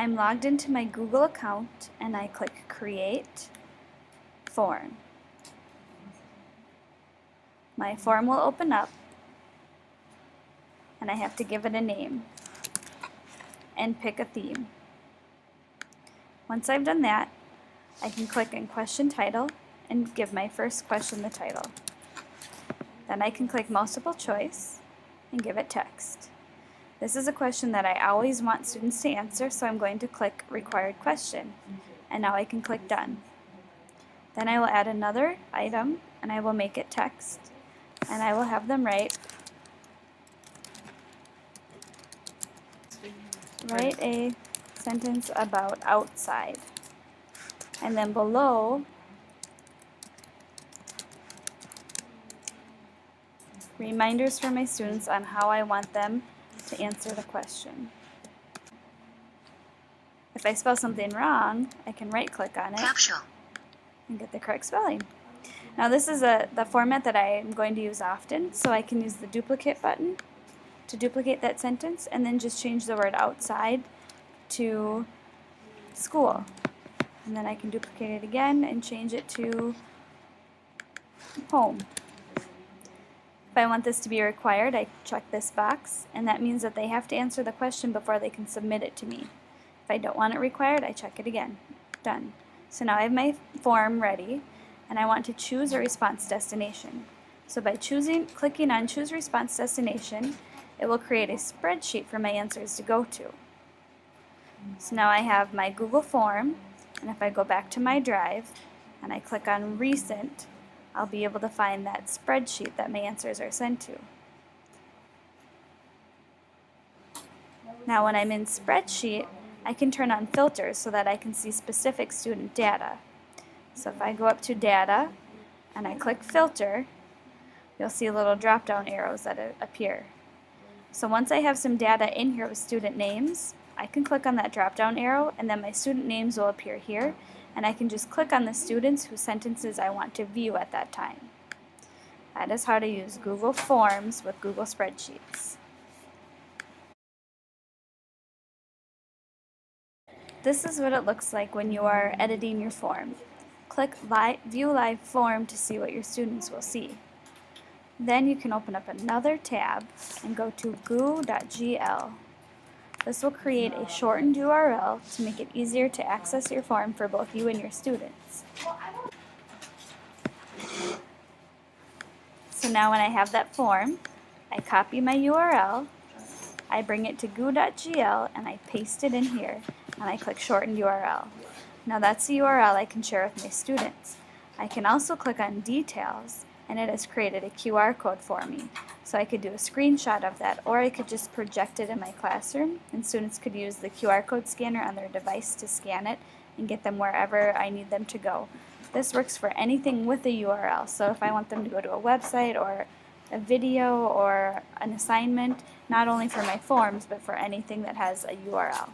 I'm logged into my Google account and I click Create Form. My form will open up and I have to give it a name and pick a theme. Once I've done that, I can click on Question Title and give my first question the title. Then I can click Multiple Choice and give it text. This is a question that I always want students to answer, so I'm going to click Required Question, and now I can click Done. Then I will add another item and I will make it text, and I will have them write a sentence about outside. And then below, reminders for my students on how I want them to answer the question. If I spell something wrong, I can right-click on it and get the correct spelling. Now this is the format that I am going to use often, so I can use the duplicate button to duplicate that sentence and then just change the word outside to school. And then I can duplicate it again and change it to home. If I want this to be required, I check this box, and that means that they have to answer the question before they can submit it to me. If I don't want it required, I check it again. Done. So now I have my form ready, and I want to choose a response destination. So by clicking on Choose Response Destination, it will create a spreadsheet for my answers to go to. So now I have my Google form, and if I go back to my drive and I click on Recent, I'll be able to find that spreadsheet that my answers are sent to. Now when I'm in Spreadsheet, I can turn on filters so that I can see specific student data. So if I go up to Data and I click Filter, you'll see little drop-down arrows that appear. So once I have some data in here with student names, I can click on that drop-down arrow and then my student names will appear here, and I can just click on the students whose sentences I want to view at that time. That is how to use Google Forms with Google Spreadsheets. This is what it looks like when you are editing your form. Click View Live Form to see what your students will see. Then you can open up another tab and go to goo.gl. This will create a shortened URL to make it easier to access your form for both you and your students. So now when I have that form, I copy my URL, I bring it to goo.gl, and I paste it in here, and I click Shortened URL. Now that's the URL I can share with my students. I can also click on Details, and it has created a QR code for me. So I could do a screenshot of that, or I could just project it in my classroom, and students could use the QR code scanner on their device to scan it and get them wherever I need them to go. This works for anything with a URL, so if I want them to go to a website or a video or an assignment, not only for my forms, but for anything that has a URL.